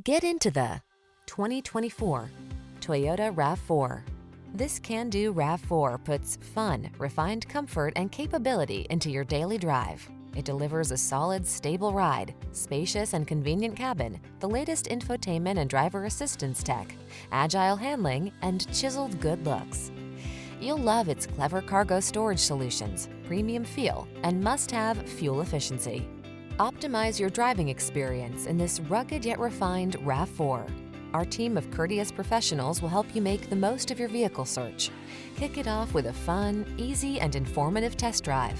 Get into the 2024 Toyota RAV4. This can-do RAV4 puts fun, refined comfort, and capability into your daily drive. It delivers a solid, stable ride, spacious and convenient cabin, the latest infotainment and driver assistance tech, agile handling, and chiseled good looks. You'll love its clever cargo storage solutions, premium feel, and must-have fuel efficiency. Optimize your driving experience in this rugged yet refined RAV4. Our team of courteous professionals will help you make the most of your vehicle search. Kick it off with a fun, easy, and informative test drive.